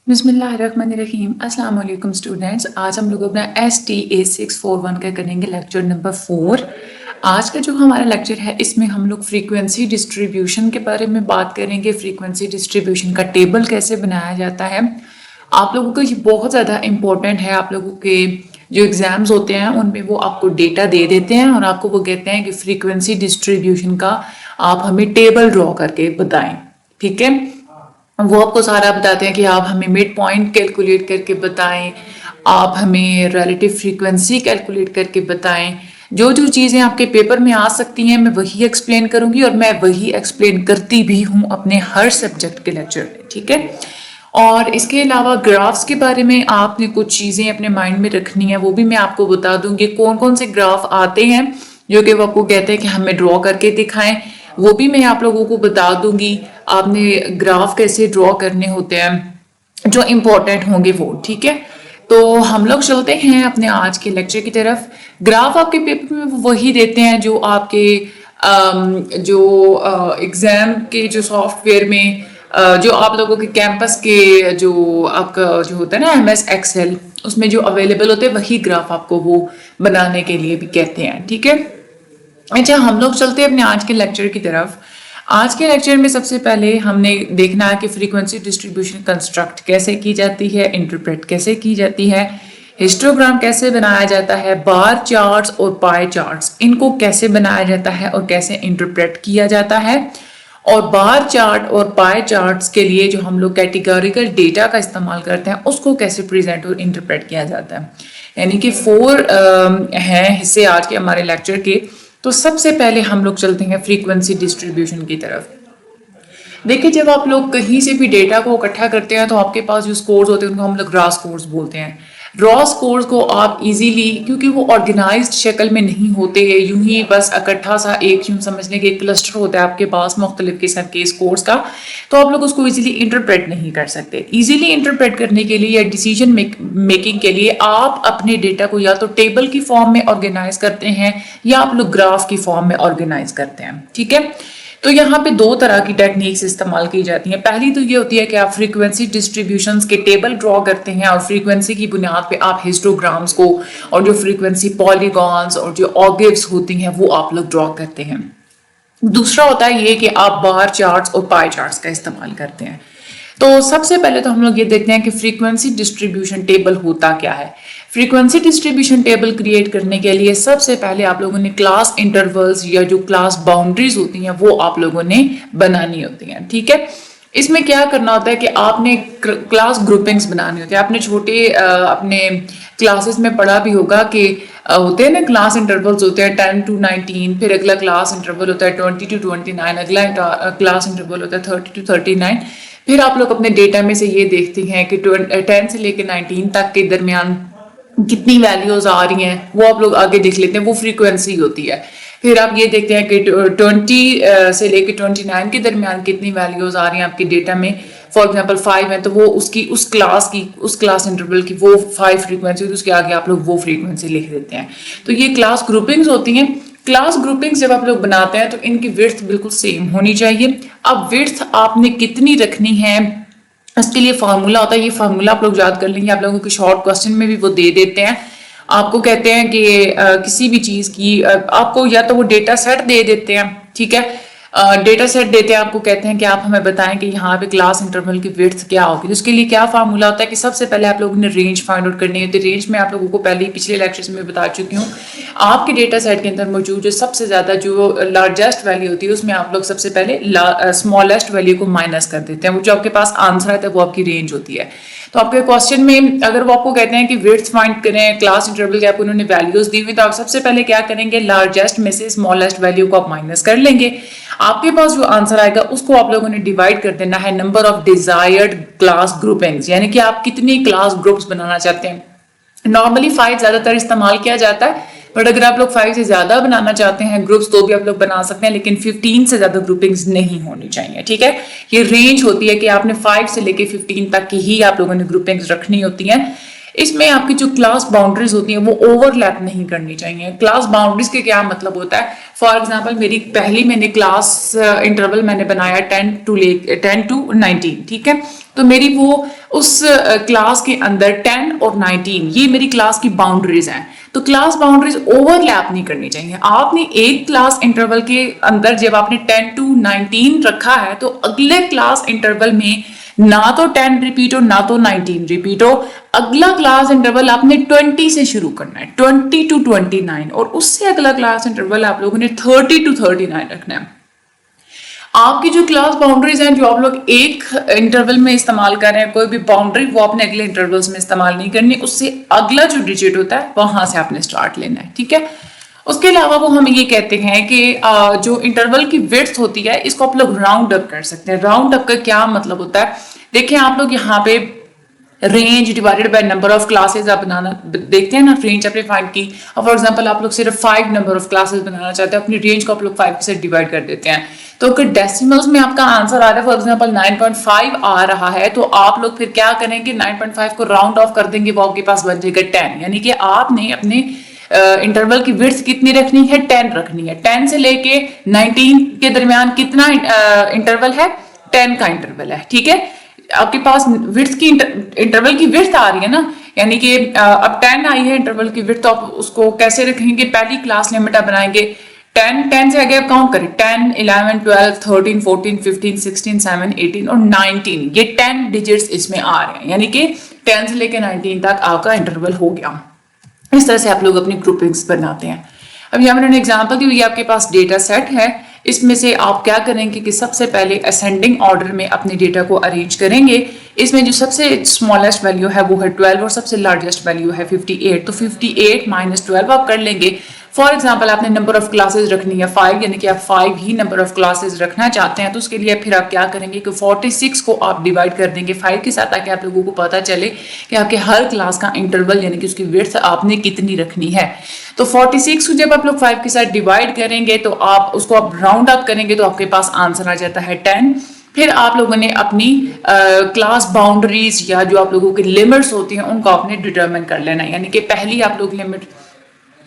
बिस्मिल्लाहिर्रहमानिर्रहीम। अस्सलाम वालेकुम स्टूडेंट्स। आज हम लोग अपना STA 641 का करेंगे लेक्चर नंबर 4। आज का जो हमारा लेक्चर है इसमें हम लोग फ्रीक्वेंसी डिस्ट्रीब्यूशन के बारे में बात करेंगे। फ्रीक्वेंसी डिस्ट्रीब्यूशन का टेबल कैसे बनाया जाता है। आप लोगों को ये बहुत ज़्यादा इम्पोर्टेंट है। आप लोगों के जो एग्ज़ाम्स होते हैं उनमें वो आपको डेटा दे देते हैं और आपको वो कहते हैं कि फ्रीक्वेंसी डिस्ट्रीब्यूशन का आप हमें टेबल ड्रॉ करके बताएं। ठीक है, वो आपको सारा बताते हैं कि आप हमें मिड पॉइंट कैलकुलेट करके बताएं, आप हमें रिलेटिव फ्रीक्वेंसी कैलकुलेट करके बताएं। जो जो चीज़ें आपके पेपर में आ सकती हैं मैं वही एक्सप्लेन करूंगी और मैं वही एक्सप्लेन करती भी हूँ अपने हर सब्जेक्ट के लेक्चर में। ठीक है, और इसके अलावा ग्राफ्स के बारे में आपने कुछ चीज़ें अपने माइंड में रखनी है, वो भी मैं आपको बता दूंगी। कौन कौन से ग्राफ आते हैं जो कि वो आपको कहते हैं कि हमें ड्रॉ करके दिखाएं, वो भी मैं आप लोगों को बता दूंगी। आपने ग्राफ कैसे ड्रॉ करने होते हैं जो इम्पोर्टेंट होंगे वो। ठीक है, तो हम लोग चलते हैं अपने आज के लेक्चर की तरफ। ग्राफ आपके पेपर में वही देते हैं जो आपके जो एग्जाम के जो सॉफ्टवेयर में जो आप लोगों के कैंपस के जो आपका जो होता है ना MS एक्सेल, उसमें जो अवेलेबल होते हैं वही ग्राफ आपको वो बनाने के लिए भी कहते हैं। ठीक है, अच्छा हम लोग चलते हैं अपने आज के लेक्चर की तरफ। आज के लेक्चर में सबसे पहले हमने देखना है कि फ्रीक्वेंसी डिस्ट्रीब्यूशन कंस्ट्रक्ट कैसे की जाती है, इंटरप्रेट कैसे की जाती है, हिस्टोग्राम कैसे बनाया जाता है, बार चार्ट्स और पाई चार्ट्स इनको कैसे बनाया जाता है और कैसे इंटरप्रेट किया जाता है, और बार चार्ट और पाई चार्ट्स के लिए जो हम लोग कैटेगोरिकल डेटा का इस्तेमाल करते हैं उसको कैसे प्रेजेंट और इंटरप्रेट किया जाता है। यानी कि 4 हैं हिस्से आज के हमारे लेक्चर के। तो सबसे पहले हम लोग चलते हैं फ्रीक्वेंसी डिस्ट्रीब्यूशन की तरफ। देखिए, जब आप लोग कहीं से भी डेटा को इकट्ठा करते हैं तो आपके पास जो स्कोर्स होते हैं उनको हम लोग रॉ स्कोर्स बोलते हैं। रॉ स्कोर्स को आप इजीली, क्योंकि वो ऑर्गेनाइज्ड शक्ल में नहीं होते हैं, यूं ही बस इकट्ठा सा एक यूं समझने के क्लस्टर होता है आपके पास मुख्तलिफ किस्म के स्कोर्स का, तो आप लोग उसको इजीली इंटरप्रेट नहीं कर सकते। इजीली इंटरप्रेट करने के लिए या डिसीजन मेकिंग के लिए आप अपने डेटा को या तो टेबल की फॉर्म में ऑर्गेनाइज करते हैं या आप लोग ग्राफ की फॉर्म में ऑर्गेनाइज करते हैं। ठीक है, तो यहाँ पे 2 तरह की टेक्निक्स इस्तेमाल की जाती हैं। पहली तो ये होती है कि आप फ्रीक्वेंसी डिस्ट्रीब्यूशंस के टेबल ड्रॉ करते हैं और फ्रीक्वेंसी की बुनियाद पे आप हिस्टोग्राम्स को और जो फ्रीक्वेंसी पॉलीगॉन्स और जो ऑगिव्स होती हैं वो आप लोग ड्रॉ करते हैं। दूसरा होता है ये कि आप बार चार्ट्स और पाई चार्ट्स का इस्तेमाल करते हैं। तो सबसे पहले तो हम लोग ये देखते हैं कि फ्रीक्वेंसी डिस्ट्रीब्यूशन टेबल होता क्या है। फ्रीक्वेंसी डिस्ट्रीब्यूशन टेबल क्रिएट करने के लिए सबसे पहले आप लोगों ने क्लास इंटरवल्स या जो क्लास बाउंड्रीज होती हैं वो आप लोगों ने बनानी होती हैं। ठीक है, इसमें क्या करना होता है कि आपने क्लास ग्रुपिंग्स बनानी होती है। आपने छोटे अपने क्लासेस में पढ़ा भी होगा कि होते हैं ना क्लास इंटरवल्स होते हैं 10 to 19, फिर अगला क्लास इंटरवल होता है 20 to 29, अगला क्लास इंटरवल होता है 30 to 39। फिर आप लोग अपने डेटा में से ये देखते हैं कि 10 से लेकर 19 तक के दरमियान कितनी वैल्यूज आ रही हैं, वो आप लोग आगे देख लेते हैं, वो फ्रीक्वेंसी होती है। फिर आप ये देखते हैं कि 20 से लेकर 29 के दरमियान कितनी वैल्यूज आ रही हैं आपके डेटा में। फॉर एग्जांपल 5 है तो वो उसकी उस क्लास इंटरवल की वो 5 फ्रीक्वेंसी, उसके आगे आप लोग वो फ्रीक्वेंसी लिख देते हैं। तो ये क्लास ग्रुपिंग्स होती हैं। क्लास ग्रुपिंग्स जब आप लोग बनाते हैं तो इनकी विड्थ बिल्कुल सेम होनी चाहिए। अब विड्थ आपने कितनी रखनी है इसके लिए फार्मूला होता है। ये फार्मूला आप लोग याद कर लेंगे, आप लोगों को शॉर्ट क्वेश्चन में भी वो दे देते हैं। आपको कहते हैं कि किसी भी चीज की आपको या तो वो डेटा सेट दे देते हैं। ठीक है, डेटा सेट देते हैं, आपको कहते हैं कि आप हमें बताएं कि यहाँ पे क्लास इंटरवल की विड्थ क्या होगी। तो उसके लिए क्या फार्मूला होता है कि सबसे पहले आप लोगों ने रेंज फाइंड आउट करनी होती है। रेंज में आप लोगों को पहले ही पिछले लेक्चर्स में बता चुकी हूँ। आपके डेटा सेट के अंदर मौजूद जो सबसे ज्यादा जो लार्जेस्ट वैल्यू होती है उसमें आप लोग सबसे पहले स्मॉलेस्ट वैल्यू को माइनस कर देते हैं। वो जो आपके पास आंसर आता है वो आपकी रेंज होती है। तो आपके क्वेश्चन में अगर वो आपको कहते हैं कि विड्थ फाइंड करें क्लास इंटरवल के, आपको उन्होंने वैल्यूज दी हुई, तो आप सबसे पहले क्या करेंगे, लार्जेस्ट में से स्मॉलेस्ट वैल्यू को आप माइनस कर लेंगे। आपके पास जो आंसर आएगा उसको आप लोगों ने डिवाइड कर देना है number of desired class groupings, यानी कि आप कितनी क्लास ग्रुप्स बनाना चाहते हैं। नॉर्मली 5 ज्यादातर इस्तेमाल किया जाता है, बट अगर आप लोग 5 से ज्यादा बनाना चाहते हैं ग्रुप्स तो भी आप लोग बना सकते हैं, लेकिन 15 से ज्यादा ग्रुपिंग्स नहीं होनी चाहिए। ठीक है, ये रेंज होती है कि आपने 5 से लेके 15 तक की ही आप लोगों ने ग्रुपिंग्स रखनी होती हैं। इसमें आपकी जो क्लास बाउंड्रीज होती हैं वो ओवरलैप नहीं करनी चाहिए। क्लास बाउंड्रीज के क्या मतलब होता है, फॉर एग्जांपल मेरी पहली मैंने क्लास इंटरवल मैंने बनाया 10 to 19, ठीक है। तो मेरी वो उस क्लास के अंदर 10 और 19 ये मेरी क्लास की बाउंड्रीज हैं। तो क्लास बाउंड्रीज ओवरलैप नहीं करनी चाहिए। आपने एक क्लास इंटरवल के अंदर जब आपने 10 to 19 रखा है तो अगले क्लास इंटरवल में ना तो 10 रिपीट हो ना तो 19 रिपीट हो। अगला क्लास इंटरवल आपने 20 से शुरू करना है, 20 to 29, और उससे अगला क्लास इंटरवल आप लोगों ने 30 to 39 रखना है। आपकी जो क्लास बाउंड्रीज हैं जो आप लोग एक इंटरवल में इस्तेमाल कर रहे हैं, कोई भी बाउंड्री वो आपने अगले इंटरवल्स में इस्तेमाल नहीं करनी, उससे अगला जो डिजिट होता है वहां से आपने स्टार्ट लेना है, ठीक है। उसके अलावा वो हमें ये कहते हैं कि जो इंटरवल की विड्थ होती है इसको आप लोग राउंड अप कर सकते हैं। राउंड अप का क्या मतलब होता है, देखिए आप लोग यहाँ पे range divided by number of classes आप बनाना देखते हैं ना, रेंज आपने फाइंड की और फॉर एग्जांपल आप लोग सिर्फ 5 नंबर ऑफ क्लासेस बनाना चाहते हैं, अपनी रेंज को आप लोग 5 से डिवाइड कर देते हैं। तो अगर डेसिमल्स में आपका आंसर आ रहा है, फॉर एग्जांपल 9.5 आ रहा है, तो आप लोग फिर क्या करेंगे, 9.5 को राउंड ऑफ कर देंगे, वो आपके पास बन जाएगा 10। यानी कि आपने अपने इंटरवल की विड्थ कितनी रखनी है, 10 रखनी है। 10 से लेके 19 के दरमियान कितना इंटरवल है, 10 का इंटरवल है, ठीक है। आपके पास विड्थ की इंटरवल की विड्थ आ रही है ना, यानी कि अब 10 आई है इंटरवल की विड्थ, तो आप उसको कैसे रखेंगे, पहली क्लास लिमिट आप बनाएंगे 10 से आगे आप काउंट करें 10, 11, 12, 13, 14, 15, 16, 17, 18 और 19, ये 10 डिजिट्स इसमें आ रहे हैं, यानी कि 10 से लेकर 19 तक आपका इंटरवल हो गया। इस तरह से आप लोग अपनी ग्रुपिंग्स बनाते हैं। अब यहाँ मैंने एग्जाम्पल दी हुई है, आपके पास डेटा सेट है, इसमें से आप क्या करेंगे कि सबसे पहले असेंडिंग ऑर्डर में अपने डेटा को अरेंज करेंगे। इसमें जो सबसे स्मॉलेस्ट वैल्यू है वो है 12 और सबसे लार्जेस्ट वैल्यू है 58, तो 58 - 12 आप कर लेंगे। फॉर एग्जाम्पल आपने नंबर ऑफ क्लासेस रखनी है 5, यानी कि आप 5 ही नंबर ऑफ क्लासेस रखना चाहते हैं, तो उसके लिए फिर आप क्या करेंगे कि 46 को आप डिवाइड कर देंगे 5 के साथ, ताकि आप लोगों को पता चले कि आपके हर क्लास का इंटरवल यानी कि उसकी विड्थ आपने कितनी रखनी है। तो 46 को जब आप लोग 5 के साथ डिवाइड करेंगे तो आप उसको आप राउंड अप करेंगे तो आपके पास आंसर आ जाता है 10। फिर आप लोगों ने अपनी क्लास बाउंड्रीज या जो आप लोगों की लिमिट्स होती हैं उनको आपने डिटरमिन कर लेना है, यानी कि पहली आप लोग लिमिट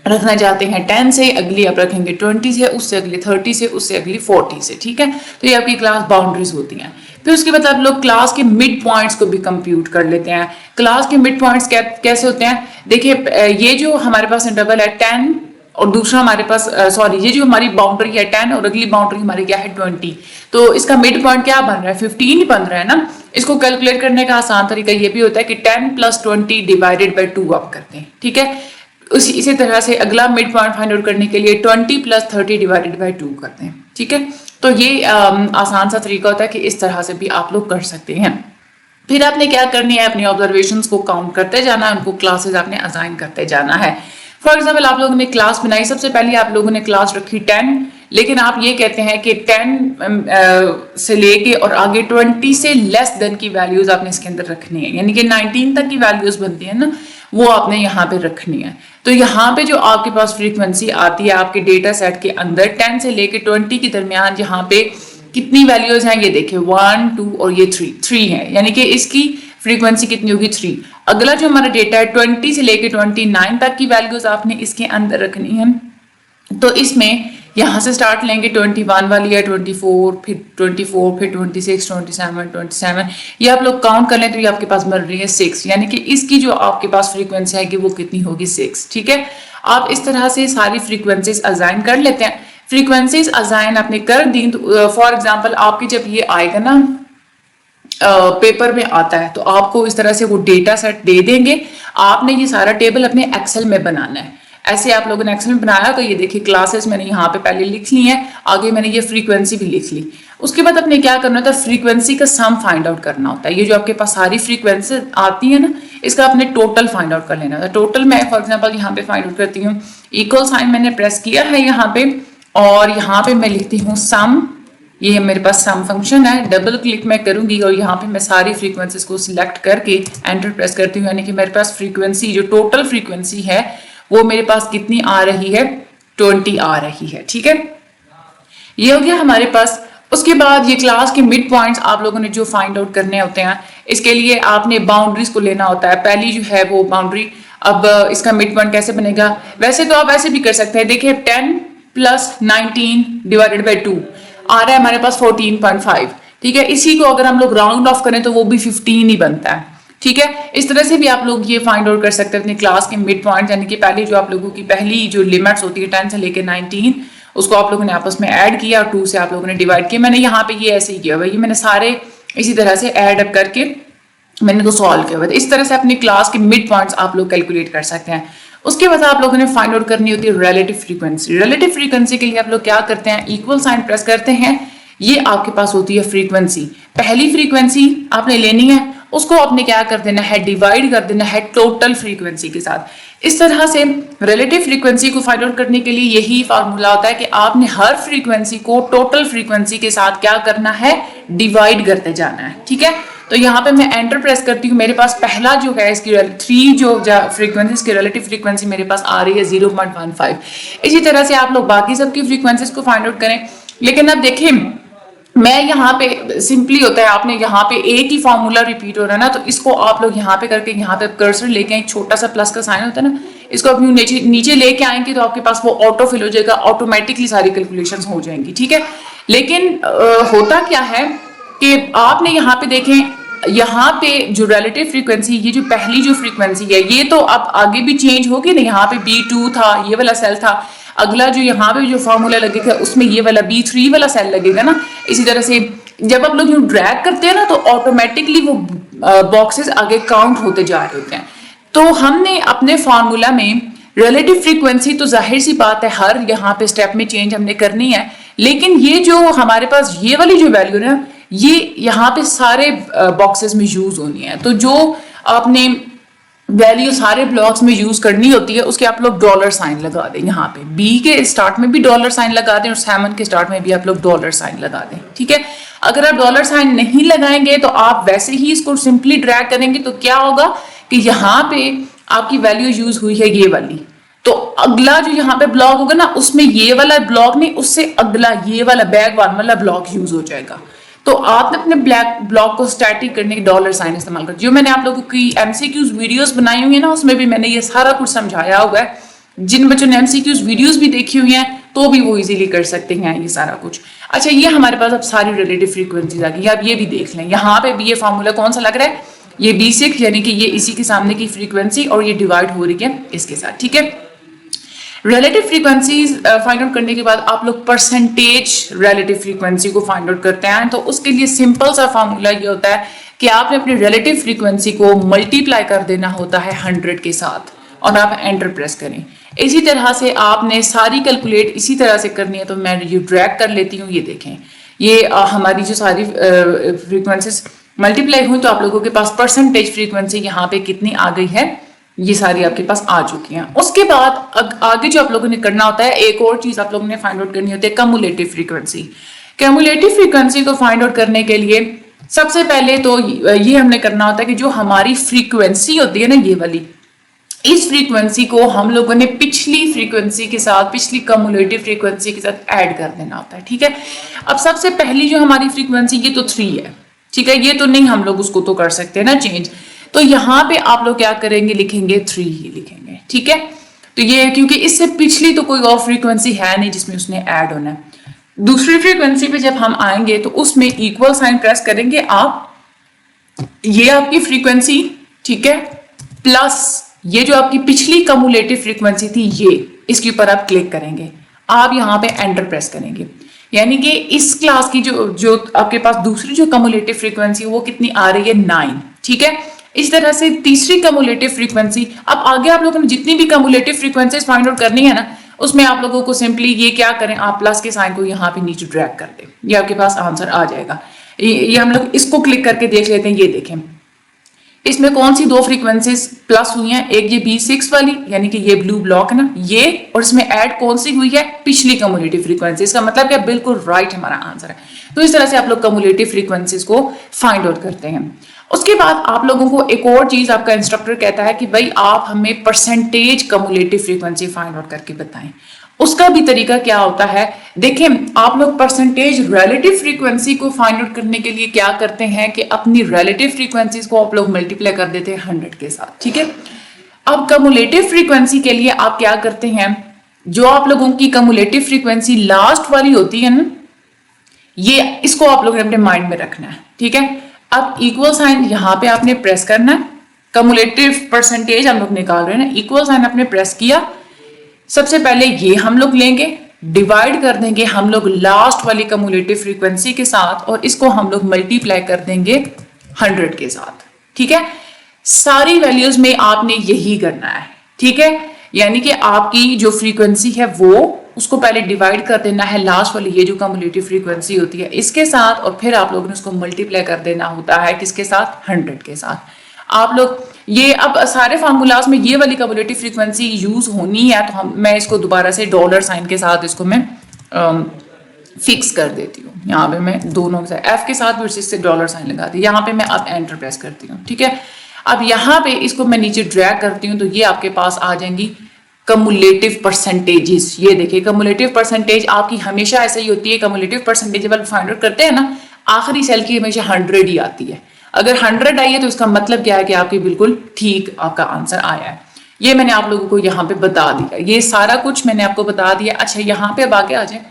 रखना चाहते हैं 10 से, अगली आप रखेंगे 20 से, उससे अगली 30 से, उससे अगली 40 से, ठीक है। तो ये आपकी क्लास बाउंड्रीज होती हैं। फिर उसके बाद आप लोग क्लास के मिड पॉइंट्स को भी कंप्यूट कर लेते हैं। क्लास के मिड पॉइंट्स कैसे होते हैं, देखिए ये जो हमारे पास इंटरवल है 10 और दूसरा हमारे पास ये जो हमारी बाउंड्री है 10 और अगली बाउंड्री हमारी क्या है 20, तो इसका मिड पॉइंट क्या बन रहा है 15 बन रहा है ना। इसको कैलकुलेट करने का आसान तरीका ये भी होता है कि 10 + 20 डिवाइडेड बाय 2 आप करते हैं, ठीक है। इसी तरह से अगला मिड पॉइंट फाइंड आउट करने के लिए 20 + 30 डिवाइडेड बाय 2 करते हैं, ठीक है। तो ये आसान सा तरीका होता है कि इस तरह से भी आप लोग कर सकते हैं। फिर आपने क्या करनी है, अपनी ऑब्जर्वेशंस को काउंट करते जाना है, उनको क्लासेस आपने असाइन करते जाना है। फॉर एग्जाम्पल आप लोगों ने क्लास बनाई, सबसे पहले आप लोगों ने क्लास रखी 10, लेकिन आप ये कहते हैं कि 10 से लेके और आगे 20 से लेस देन की वैल्यूज आपने इसके अंदर रखनी है, यानी कि 19 तक की वैल्यूज बनती है ना, वो आपने यहाँ पे रखनी है। तो यहाँ पे जो आपके पास फ्रीक्वेंसी आती है आपके डेटा सेट के अंदर 10 से लेके 20 के दरमियान यहाँ पे कितनी वैल्यूज हैं, ये देखिए 1, 2 और ये 3 है, यानी कि इसकी फ्रीक्वेंसी कितनी होगी 3। अगला जो हमारा डेटा है 20 से लेके 29 तक की वैल्यूज आपने इसके अंदर रखनी है। तो इसमें यहाँ से स्टार्ट लेंगे 21 वाली है, 24, फिर 26, 27, 27, ये आप लोग काउंट कर लें तो ये आपके पास मिल रही है 6, यानी कि इसकी जो आपके पास फ्रीक्वेंसी आएगी वो कितनी होगी 6, ठीक है। आप इस तरह से सारी फ्रीक्वेंसीज असाइन कर लेते हैं। फ्रीक्वेंसीज असाइन आपने कर दी तो फॉर एग्जाम्पल आपकी जब ये आएगा ना पेपर में आता है तो आपको इस तरह से वो डेटा सेट दे देंगे, आपने ये सारा टेबल अपने एक्सेल में बनाना है। ऐसे आप लोगों ने एक्सेल में बनाया तो ये देखिए क्लासेस मैंने यहाँ पे पहले लिख ली हैं, आगे मैंने ये फ्रीक्वेंसी भी लिख ली। उसके बाद आपने क्या करना होता है, फ्रीक्वेंसी का सम फाइंड आउट करना होता है। ये जो आपके पास सारी फ्रीक्वेंसी आती है ना, इसका आपने टोटल फाइंड आउट कर लेना होता है। टोटल मैं फॉर एग्जाम्पल यहाँ पे फाइंड आउट करती हूँ, इक्वल साइन मैंने प्रेस किया है यहाँ पे और यहाँ पे मैं लिखती हूँ सम, ये मेरे पास सम फंक्शन है, डबल क्लिक मैं करूंगी और यहाँ पे मैं सारी फ्रीक्वेंसीज को सिलेक्ट करके एंटर प्रेस करती हूँ, यानी कि मेरे पास फ्रीक्वेंसी जो टोटल फ्रीक्वेंसी है वो मेरे पास कितनी आ रही है 20 आ रही है, ठीक है। ये हो गया हमारे पास। उसके बाद ये क्लास के मिड पॉइंट्स आप लोगों ने जो फाइंड आउट करने होते हैं, इसके लिए आपने बाउंड्रीज को लेना होता है। पहली जो है वो बाउंड्री, अब इसका मिड पॉइंट कैसे बनेगा, वैसे तो आप ऐसे भी कर सकते हैं। देखिए 10 + 19 / 2 आ रहा है हमारे पास 14.5, ठीक है। इसी को अगर हम लोग राउंड ऑफ करें तो वो भी 15 ही बनता है, ठीक है। इस तरह से भी आप लोग ये फाइंड आउट कर सकते हैं अपनी क्लास के मिड पॉइंट, यानी कि पहले जो आप लोगों की पहली जो लिमिट्स होती है 10 से लेकर 19, उसको आप लोगों ने आपस में ऐड किया और 2 से आप लोगों ने डिवाइड किया। मैंने यहाँ पे ये ऐसे ही किया हुआ, ये मैंने सारे इसी तरह से ऐड अप करके मैंने तो सॉल्व किया हुआ। इस तरह से अपनी क्लास के मिड पॉइंट्स आप लोग कैलकुलेट कर सकते हैं। उसके बाद आप लोगों ने फाइंड आउट करनी होती है रिलेटिव फ्रीक्वेंसी। रिलेटिव फ्रीक्वेंसी के लिए आप लोग क्या करते हैं, इक्वल साइन प्रेस करते हैं, ये आपके पास होती है फ्रीक्वेंसी। पहली फ्रीक्वेंसी आपने लेनी है, उसको आपने क्या कर देना है, डिवाइड कर देना है टोटल फ्रीक्वेंसी के साथ। इस तरह से रिलेटिव फ्रीक्वेंसी को फाइंड आउट करने के लिए यही फार्मूला होता है कि आपने हर फ्रीक्वेंसी को टोटल फ्रीक्वेंसी के साथ क्या करना है, डिवाइड करते जाना है, ठीक है। तो यहाँ पे मैं एंटर प्रेस करती हूँ, मेरे पास पहला जो है इसकी 3 जो फ्रीक्वेंसीज की रिलेटिव फ्रीक्वेंसी मेरे पास आ रही है 0.15। इसी तरह से आप लोग बाकी सबकी फ्रीक्वेंसीज को फाइंड आउट करें। लेकिन अब देखिए मैं यहाँ पे सिंपली होता है, आपने यहाँ पे एक ही फॉर्मूला रिपीट हो रहा है ना, तो इसको आप लोग यहाँ पे करके यहाँ पे कर्सर लेके एक छोटा सा प्लस का साइन होता है ना, इसको आप नीचे लेके आएंगे तो आपके पास वो ऑटो फिल हो जाएगा, ऑटोमेटिकली सारी कैलकुलेशंस हो जाएंगी, ठीक है। लेकिन होता क्या है कि आपने यहाँ पे देखें, यहाँ पे जो रिलेटिव फ्रीक्वेंसी, ये जो पहली जो फ्रीक्वेंसी है, ये तो अब आगे भी चेंज होगी ना। यहाँ पे B2 था, ये वाला सेल था, अगला जो यहाँ पे जो फॉर्मूला लगेगा उसमें ये वाला B3 वाला सेल लगेगा ना। इसी तरह से जब आप लोग यूँ ड्रैग करते हैं ना, तो ऑटोमेटिकली वो बॉक्सेस आगे काउंट होते जा रहे होते हैं। तो हमने अपने फॉर्मूला में रिलेटिव फ्रीक्वेंसी, तो जाहिर सी बात है हर यहाँ पे स्टेप में चेंज हमने करनी है, लेकिन ये जो हमारे पास ये वाली जो वैल्यू है ना, ये यहाँ पे सारे बॉक्सेस में यूज होनी है। तो जो आपने वैल्यू सारे ब्लॉक्स में यूज करनी होती है, उसके आप लोग डॉलर साइन लगा दें। यहाँ पे B के स्टार्ट में भी डॉलर साइन लगा दें और 7 के स्टार्ट में भी आप लोग डॉलर साइन लगा दें, ठीक है। अगर आप डॉलर साइन नहीं लगाएंगे तो आप वैसे ही इसको सिंपली ड्रैग करेंगे, तो क्या होगा कि यहाँ पे आपकी वैल्यू यूज हुई है ये वाली, तो अगला जो यहाँ पे ब्लॉक होगा ना, उसमें ये वाला ब्लॉक नहीं, उससे अगला ये वाला बैक वाला ब्लॉक यूज हो जाएगा। तो आपने अपने ब्लॉक को स्टैटिक करने के डॉलर साइन इस्तेमाल कर, जो मैंने आप लोगों की MCQs वीडियोस बनाई हुई है ना, उसमें भी मैंने ये सारा कुछ समझाया हुआ है। जिन बच्चों ने MCQs वीडियोस भी देखी हुई हैं तो भी वो इजीली कर सकते हैं ये सारा कुछ। अच्छा, ये हमारे पास अब सारी रिलेटिव फ्रीक्वेंसीज आ गई। आप ये भी देख लें, यहाँ पे भी ये फॉर्मूला कौन सा लग रहा है, ये B6, यानी कि ये इसी के सामने की फ्रीक्वेंसी और ये डिवाइड हो रही है इसके साथ, ठीक है। रिलेटिव फ्रीक्वेंसीज फाइंड आउट करने के बाद आप लोग परसेंटेज रिलेटिव फ्रीक्वेंसी को फाइंड आउट करते हैं। तो उसके लिए सिंपल सा फॉर्मूला ये होता है कि आपने अपनी रिलेटिव फ्रीक्वेंसी को मल्टीप्लाई कर देना होता है 100 के साथ और आप एंटर प्रेस करें। इसी तरह से आपने सारी कैलकुलेट इसी तरह से करनी है। तो मैं ये ड्रैग कर लेती हूँ, ये देखें, ये हमारी जो सारी फ्रीक्वेंसीज मल्टीप्लाई हुई, तो आप लोगों के पास परसेंटेज फ्रीक्वेंसी यहाँ पे कितनी आ गई है, ये सारी आपके पास आ चुकी हैं। उसके बाद आगे जो आप लोगों ने करना होता है, एक और चीज आप लोगों ने फाइंड आउट करनी होती है, कम्युलेटिव फ्रीक्वेंसी। कम्युलेटिव फ्रीक्वेंसी को फाइंड आउट करने के लिए सबसे पहले तो ये हमने करना होता है कि जो हमारी फ्रीक्वेंसी होती है ना, ये वाली, इस फ्रीक्वेंसी को हम लोगों ने पिछली फ्रीक्वेंसी के साथ, पिछली कम्युलेटिव फ्रीक्वेंसी के साथ ऐड कर देना होता है, ठीक है। अब सबसे पहली जो हमारी फ्रीक्वेंसी, ये तो 3 है, ठीक है, ये तो नहीं हम लोग उसको तो कर सकते हैं ना चेंज। तो यहाँ पे आप लोग क्या करेंगे, लिखेंगे 3 ही लिखेंगे, ठीक है। तो ये क्योंकि इससे पिछली तो कोई और फ्रीक्वेंसी है नहीं जिसमें उसने ऐड होना है। दूसरी फ्रीक्वेंसी पे जब हम आएंगे तो उसमें इक्वल साइन प्रेस करेंगे आप, ये आपकी फ्रीक्वेंसी, ठीक है, प्लस ये जो आपकी पिछली कम्युलेटिव फ्रीक्वेंसी थी, ये इसके ऊपर आप क्लिक करेंगे, आप यहाँ पे एंटर प्रेस करेंगे, यानी कि इस क्लास की जो आपके पास दूसरी जो कम्युलेटिव फ्रीक्वेंसी है वो कितनी आ रही है, 9, ठीक है। इस तरह से तीसरी कम्युलेटिव फ्रीक्वेंसी, अब आगे आप लोगों ने जितनी भी कम्युलेटिव फ्रीक्वेंसीज फाइंड आउट करनी है ना, उसमें आप लोगों को सिंपली ये क्या करें, आप प्लस के साइन को यहाँ पे नीचे ड्रैग कर दें, ये आपके पास आंसर आ जाएगा। ये हम लोग इसको क्लिक करके देख लेते हैं, ये देखें इसमें कौन सी 2 फ्रीक्वेंसीज प्लस हुई हैं, एक ये B6 वाली, यानी कि ये ब्लू ब्लॉक है ना ये, और इसमें ऐड कौन सी हुई है, पिछली कम्युलेटिव फ्रीक्वेंसी। इसका मतलब क्या, बिल्कुल राइट हमारा आंसर है। तो इस तरह से आप लोग कम्युलेटिव फ्रीक्वेंसीज को फाइंड आउट करते हैं। उसके बाद आप लोगों को एक और चीज आपका इंस्ट्रक्टर कहता है कि भाई आप हमें percentage cumulative frequency find out करके बताएं। उसका भी तरीका क्या होता है, देखें आप लोग परसेंटेज रिलेटिव फ्रीक्वेंसी को फाइंड आउट करने के लिए क्या करते हैं कि अपनी रिलेटिव फ्रीक्वेंसीज को आप लोग मल्टीप्लाई कर देते हैं 100 के साथ, ठीक है। अब कम्युलेटिव फ्रीक्वेंसी के लिए आप क्या करते हैं, जो आप लोगों की कम्युलेटिव फ्रीक्वेंसी लास्ट वाली होती है ना, ये इसको आप लोगों ने अपने माइंड में रखना है, ठीक है। अब इक्वल साइन यहां पे आपने प्रेस करना है, कम्युलेटिव परसेंटेज हम लोग निकाल रहे हैं ना, इक्वल साइन आपने प्रेस किया, सबसे पहले ये हम लोग लेंगे, डिवाइड कर देंगे हम लोग लास्ट वाली कम्युलेटिव फ्रीक्वेंसी के साथ, और इसको हम लोग मल्टीप्लाई कर देंगे 100 के साथ, ठीक है। सारी वैल्यूज में आपने यही करना है, ठीक है। यानी कि आपकी जो फ्रीक्वेंसी है वो उसको पहले डिवाइड कर देना है लास्ट वाली ये जो कम्युलेटिव फ्रीक्वेंसी होती है इसके साथ, और फिर आप लोगों ने उसको मल्टीप्लाई कर देना होता है किसके साथ, 100 के साथ। आप लोग ये अब सारे फार्मूलाज में ये वाली कम्युलेटिव फ्रीक्वेंसी यूज होनी है, तो मैं इसको दोबारा से डॉलर साइन के साथ इसको मैं फिक्स कर देती हूँ। यहाँ पे मैं दोनों के साथ एफ के साथ फिर से डॉलर साइन लगा दी, यहाँ पे मैं अब एंटर प्रेस करती हूँ, ठीक है। अब यहाँ पे इसको मैं नीचे ड्रैग करती हूँ तो ये आपके पास आ जाएंगी कम्युलेटिव परसेंटेजेस। ये देखिए कम्युलेटिव परसेंटेज आपकी हमेशा ऐसे ही होती है, कम्युलेटिव परसेंटेज जब आप फाइंड आउट करते हैं ना, आखिरी सेल की हमेशा 100 ही आती है। अगर 100 आई है तो इसका मतलब क्या है कि आपकी बिल्कुल ठीक आपका आंसर आया है। ये मैंने आप लोगों को यहाँ पे बता दिया, ये सारा कुछ मैंने आपको बता दिया। अच्छा यहाँ पे अब आगे आ जाए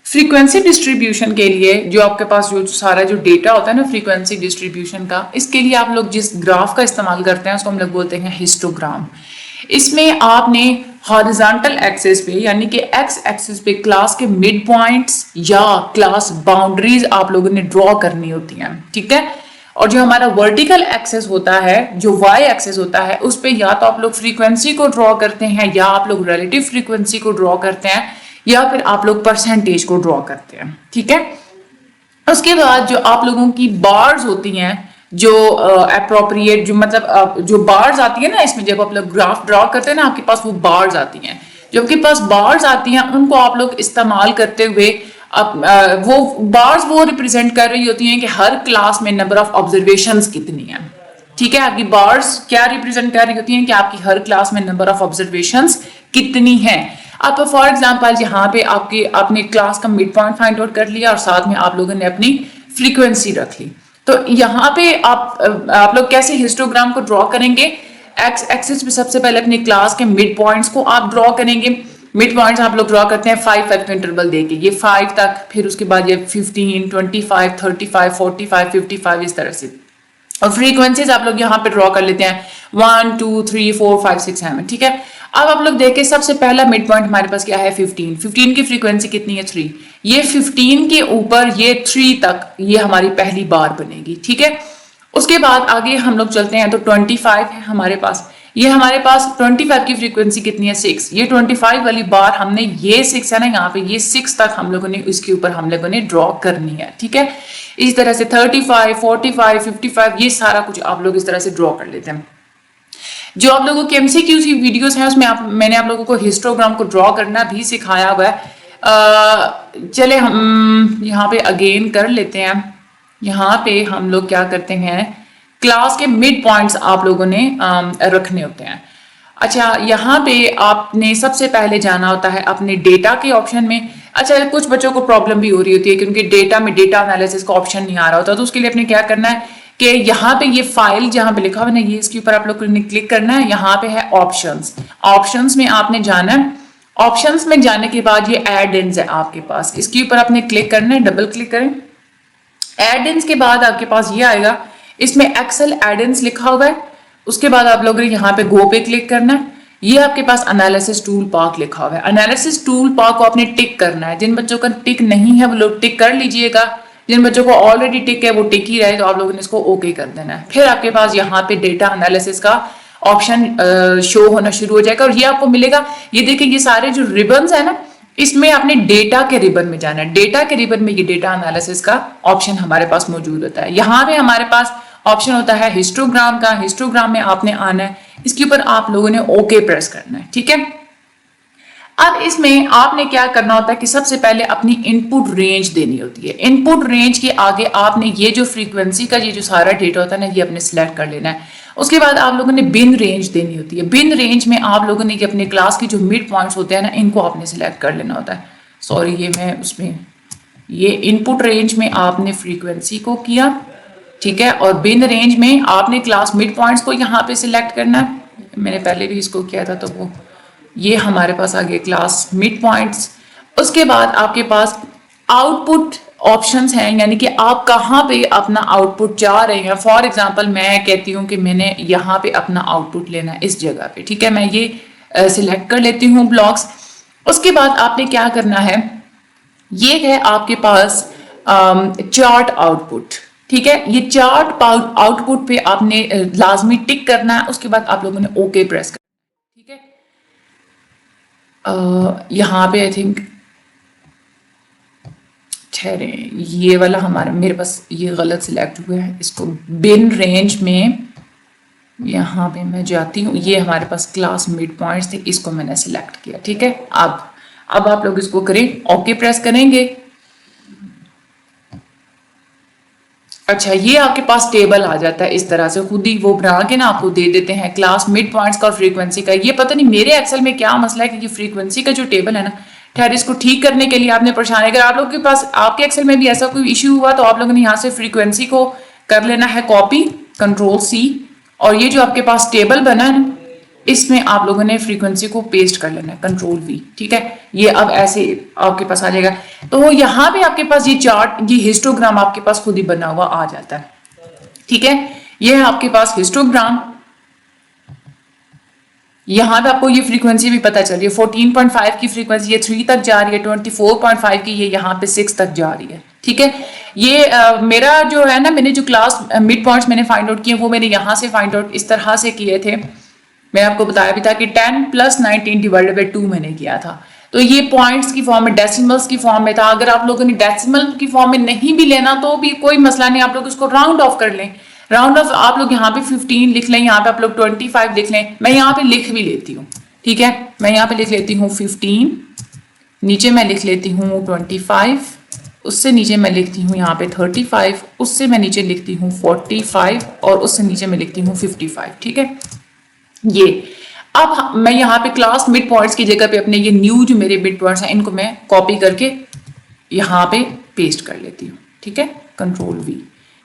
फ्रीक्वेंसी डिस्ट्रीब्यूशन के लिए, जो आपके पास जो सारा जो डेटा होता है ना फ्रीक्वेंसी डिस्ट्रीब्यूशन का, इसके लिए आप लोग जिस ग्राफ का इस्तेमाल करते हैं उसको हम लोग बोलते हैं हिस्टोग्राम। इसमें आपने हॉरिजॉन्टल एक्सिस पे यानी कि एक्स एक्सिस पे क्लास के मिड पॉइंट्स या क्लास बाउंड्रीज आप लोगों ने ड्रॉ करनी होती हैं, ठीक है। और जो हमारा वर्टिकल एक्सेस होता है, जो वाई एक्सेस होता है, उस पे या तो आप लोग फ्रीक्वेंसी को ड्रॉ करते हैं, या आप लोग रिलेटिव फ्रीक्वेंसी को ड्रॉ करते हैं, या फिर आप लोग परसेंटेज को ड्रॉ करते हैं, ठीक है। उसके बाद जो आप लोगों की बार्स होती हैं, जो अप्रोप्रिएट जो मतलब जो बार्स आती है ना, इसमें जब आप लोग ग्राफ ड्रॉ करते हैं ना, आपके पास वो बार्स आती हैं, जो आपके पास बार्स आती हैं उनको आप लोग इस्तेमाल करते हुए वो बार्स वो रिप्रेजेंट कर रही होती हैं कि हर क्लास में नंबर ऑफ ऑब्जर्वेशंस कितनी है, ठीक है। आपकी बार्स क्या रिप्रेजेंट कर रही होती हैं कि आपकी हर क्लास में नंबर ऑफ ऑब्जर्वेशंस कितनी है। अब फॉर एग्जांपल यहाँ पे आपने क्लास का मिड पॉइंट फाइंड आउट कर लिया और साथ में आप लोगों ने अपनी फ्रीक्वेंसी रख ली, तो यहाँ पे आप लोग कैसे हिस्टोग्राम को ड्रॉ करेंगे, एक्स एक्सिस पे सबसे पहले अपनी क्लास के मिड पॉइंट्स को आप ड्रॉ करेंगे। मिड पॉइंट्स आप लोग ड्रॉ करते हैं 5 का इंटरवल देके, ये 5 तक, फिर उसके बाद ये 15, 25, 35, 45, 55 इस तरह से। और फ्रीक्वेंसीज आप लोग यहाँ पे ड्रॉ कर लेते हैं 1, 2, 3, 4, 5, 6, 7, ठीक है। अब आप लोग देखें सबसे पहला मिड पॉइंट हमारे पास क्या है 15। 15 की फ्रीक्वेंसी कितनी है 3। ये 15 के ऊपर ये 3 तक ये हमारी पहली बार बनेगी, ठीक है। उसके बाद आगे हम लोग चलते हैं तो 25 है हमारे पास, ये हमारे पास 25 की फ्रीक्वेंसी कितनी है 6। ये 25 वाली बार हमने ये 6 है ना यहाँ पे, ये 6 तक हम लोगों ने इसके ऊपर हम लोगों ने ड्रॉ करनी है, ठीक है। इस तरह से 35, 45, 55 ये सारा कुछ आप लोग इस तरह से ड्रॉ कर लेते हैं। जो आप लोगों की MCQ की वीडियोस हैं उसमें मैंने आप लोगों को हिस्टोग्राम को ड्रॉ करना भी सिखाया हुआ है। चले हम यहाँ पे अगेन कर लेते हैं। यहाँ पे हम लोग क्या करते हैं, क्लास के मिड पॉइंट्स आप लोगों ने रखने होते हैं। अच्छा यहाँ पे आपने सबसे पहले जाना होता है अपने डेटा के ऑप्शन में। अच्छा कुछ बच्चों को प्रॉब्लम भी हो रही होती है क्योंकि डेटा में डेटा एनालिसिस का ऑप्शन नहीं आ रहा होता, तो उसके लिए आपने क्या करना है कि यहाँ पे ये फाइल जहाँ पे लिखा हुआ है ना, ये इसके ऊपर आप लोग ने क्लिक करना है। यहाँ पे है ऑप्शंस, ऑप्शंस में आपने जाना है। ऑप्शंस में जाने के बाद ये एड इन्स है आपके पास, इसके ऊपर आपने क्लिक करना है, डबल क्लिक करें। एड इन्स के बाद आपके पास ये आएगा, इसमें एक्सेल एड इन्स लिखा हुआ है। उसके बाद आप लोगों ने यहाँ पे गो पे क्लिक करना है। ये आपके पास एनालिसिस टूल पार्क लिखा हुआ है, एनालिसिस टूल पार्क को आपने टिक करना है। जिन बच्चों का टिक नहीं है वो लोग टिक कर लीजिएगा, जिन बच्चों को ऑलरेडी टिक है वो टिक ही रहे, तो आप लोगों ने इसको ओके कर देना है। फिर आपके पास यहाँ पे डेटा एनालिसिस का ऑप्शन शो होना शुरू हो जाएगा और ये आपको मिलेगा। ये देखिए ये सारे जो रिबन्स है ना, इसमें आपने डेटा के रिबन में जाना है। डेटा के रिबन में ये डेटा एनालिसिस का ऑप्शन हमारे पास मौजूद होता है। यहाँ पे हमारे पास ऑप्शन होता है हिस्टोग्राम का। हिस्टोग्राम में आपने आना है, इसके ऊपर आप लोगों ने ओके प्रेस करना है, ठीक है। अब इसमें आपने क्या करना होता है कि सबसे पहले अपनी इनपुट रेंज देनी होती है। इनपुट रेंज के आगे आपने ये जो फ्रीक्वेंसी का ये जो सारा डेटा होता है ना, ये अपने सिलेक्ट कर लेना है। उसके बाद आप लोगों ने बिन रेंज देनी होती है। बिन रेंज में आप लोगों ने अपने क्लास के जो मिड पॉइंट्स होते हैं ना, इनको आपने सिलेक्ट कर लेना होता है। सॉरी, ये मैं उसमें ये इनपुट रेंज में आपने फ्रीक्वेंसी को किया, ठीक है, और बिन रेंज में आपने क्लास मिड पॉइंट्स को यहाँ पे सिलेक्ट करना है। मैंने पहले भी इसको किया था, तो वो ये हमारे पास आ गए क्लास मिड पॉइंट्स। उसके बाद आपके पास आउटपुट ऑप्शंस हैं, यानी कि आप कहाँ पे अपना आउटपुट चाह रहे हैं। फॉर एग्जांपल मैं कहती हूँ कि मैंने यहाँ पे अपना आउटपुट लेना है इस जगह पे, ठीक है, मैं ये सिलेक्ट कर लेती हूँ ब्लॉक्स। उसके बाद आपने क्या करना है, ये है आपके पास चार्ट आउटपुट, ठीक है। ये चार्ट आउटपुट पे आपने लाजमी टिक करना है। उसके बाद आप लोगों ने ओके प्रेस करना है, ठीक है। यहाँ पे आई थिंक ठहरे, ये वाला हमारा मेरे पास ये गलत सिलेक्ट हुआ है। इसको बिन रेंज में यहाँ पे मैं जाती हूँ, ये हमारे पास क्लास मिड पॉइंट्स थे, इसको मैंने सिलेक्ट किया, ठीक है। अब आप लोग इसको करें, ओके प्रेस करेंगे। अच्छा, ये आपके पास टेबल आ जाता है इस तरह से, खुद ही वो बना के ना आपको दे देते हैं क्लास मिड पॉइंट्स का और फ्रीक्वेंसी का। ये पता नहीं मेरे एक्सेल में क्या मसला है कि ये फ्रीक्वेंसी का जो टेबल है ना, खैर इसको ठीक करने के लिए आपने परेशान, अगर आप लोग के पास आपके एक्सेल में भी ऐसा कोई इश्यू हुआ तो आप लोगों ने यहाँ से फ्रीक्वेंसी को कर लेना है कॉपी, कंट्रोल-C, और ये जो आपके पास टेबल बना है ना, इसमें आप लोगों ने फ्रीक्वेंसी को पेस्ट कर लेना है, कंट्रोल-V, ठीक है। ये अब ऐसे आपके पास आ जाएगा। तो यहाँ पे आपके पास ये चार्ट, ये हिस्टोग्राम आपके पास खुद ही बना हुआ आ जाता है, ठीक है। ये है आपके पास हिस्टोग्राम। यहाँ पे आपको ये फ्रीक्वेंसी भी पता चल रही है, 14.5 की फ्रीक्वेंसी ये 3 तक जा रही है, 24.5 की ये यहाँ पे 6 तक जा रही है, ठीक है। ये मेरा जो है ना, मैंने जो क्लास मिड पॉइंट्स मैंने फाइंड आउट किए वो मैंने यहाँ से फाइंड आउट इस तरह से किए थे। मैं आपको बताया भी था कि 10 + 19 डिवाइडेड बाई 2 मैंने किया था। तो ये पॉइंट्स की फॉर्म में, डेसिमल्स की फॉर्म में था। अगर आप लोगों ने डेसिमल की फॉर्म में नहीं भी लेना तो भी कोई मसला नहीं, आप लोग इसको राउंड ऑफ कर लें। राउंड ऑफ आप लोग यहाँ पे 15 लिख लें, यहाँ पे आप लोग 25 लिख लें। मैं यहाँ पे लिख भी लेती हूँ, ठीक है। मैं यहाँ पे लिख लेती हूँ 15, नीचे मैं लिख लेती हूँ 25, उससे नीचे मैं लिखती हूँ यहाँ पे 35, उससे मैं नीचे लिखती हूँ 45 और उससे नीचे मैं लिखती हूँ 55, ठीक है। ये अब मैं यहाँ पे क्लास मिड पॉइंट्स की जगह पे अपने ये न्यू जो मेरे मिड पॉइंट्स हैं इनको मैं कॉपी करके यहाँ पे पेस्ट कर लेती हूँ, ठीक है, कंट्रोल-V।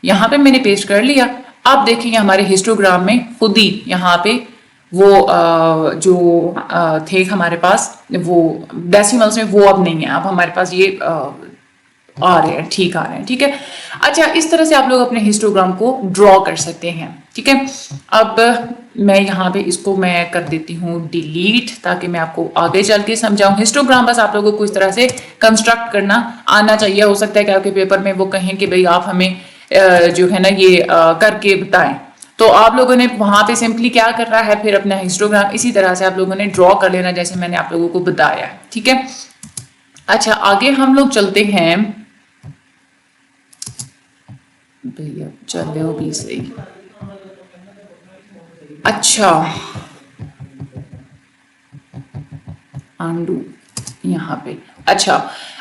यहाँ पे मैंने पेस्ट कर लिया। अब देखिए हमारे हिस्टोग्राम में खुद ही यहाँ पे वो जो थे हमारे पास वो डेसिमल्स में, वो अब नहीं है। अब हमारे पास ये आ रहे हैं, ठीक आ रहे हैं, ठीक है। अच्छा, इस तरह से आप लोग अपने हिस्टोग्राम को ड्रॉ कर सकते हैं, ठीक है। अब मैं यहाँ पे इसको मैं कर देती हूँ डिलीट, ताकि मैं आपको आगे चल के समझाऊँ। हिस्टोग्राम बस आप लोगों को इस तरह से कंस्ट्रक्ट करना आना चाहिए। हो सकता है कि आपके पेपर में वो कहें कि भाई आप हमें जो है ना ये करके बताएं, तो आप लोगों ने वहां पे सिंपली क्या करना है, फिर अपना हिस्टोग्राम इसी तरह से आप लोगों ने ड्रॉ कर लेना, जैसे मैंने आप लोगों को बताया है, ठीक है। अच्छा, आगे हम लोग चलते हैं। भैया चले हो भी सही। अच्छा, आंडू यहाँ पे। अच्छा,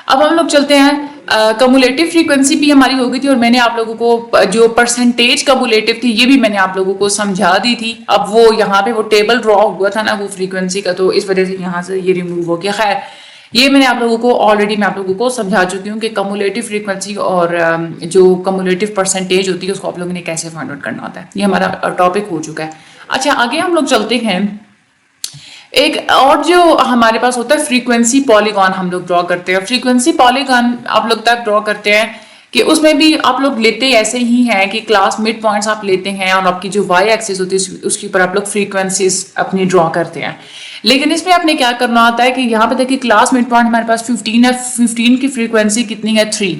अब हम लोग चलते हैं। कम्युलेटिव फ्रीक्वेंसी भी हमारी हो गई थी और मैंने आप लोगों को जो परसेंटेज कम्युलेटिव थी ये भी मैंने आप लोगों को समझा दी थी। अब वो यहाँ पे वो टेबल ड्रॉ हुआ था ना वो फ्रीक्वेंसी का, तो इस वजह से यहाँ से ये रिमूव हो गया। खैर, ये मैंने आप लोगों को ऑलरेडी मैं आप लोगों को समझा चुकी हूँ कि कम्युलेटिव फ्रीक्वेंसी और जो कम्युलेटिव परसेंटेज होती है उसको आप लोगों ने कैसे फाइंड आउट करना होता है, ये हमारा टॉपिक हो चुका है। अच्छा, आगे हम लोग चलते हैं। एक और जो हमारे पास होता है फ्रीक्वेंसी पॉलीगॉन हम लोग ड्रॉ करते हैं। फ्रीक्वेंसी पॉलीगॉन आप लोग तब ड्रॉ करते हैं कि उसमें भी आप लोग लेते ऐसे ही हैं कि क्लास मिड पॉइंट्स आप लेते हैं और आपकी जो वाई एक्सिस होती है उसके ऊपर आप लोग फ्रीक्वेंसीज अपनी ड्रॉ करते हैं। लेकिन इसमें आपने क्या करना होता है कि यहाँ पे देखिए क्लास मिड पॉइंट हमारे पास 15 है, 15 की फ्रीक्वेंसी कितनी है 3,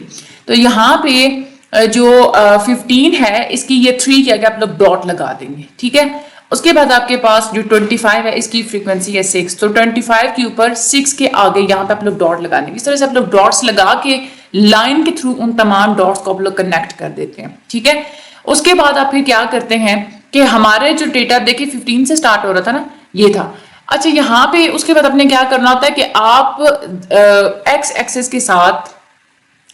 तो यहाँ पे जो 15 है इसकी ये 3 क्या आप लोग डॉट लगा देंगे, ठीक है। उसके बाद आपके पास जो 25 है इसकी फ्रीक्वेंसी है 6, तो 25 के ऊपर 6 के आगे यहाँ पे आप लोग डॉट लगा देंगे। इस तरह से आप लोग डॉट्स लगा के लाइन के थ्रू उन तमाम डॉट्स को आप लोग कनेक्ट कर देते हैं, ठीक है। उसके बाद आप फिर क्या करते हैं कि हमारे जो डेटा देखिए 15 से स्टार्ट हो रहा था ना, ये था। अच्छा, यहाँ पे उसके बाद अपने क्या करना होता है कि आप एक्स एक्सेस के साथ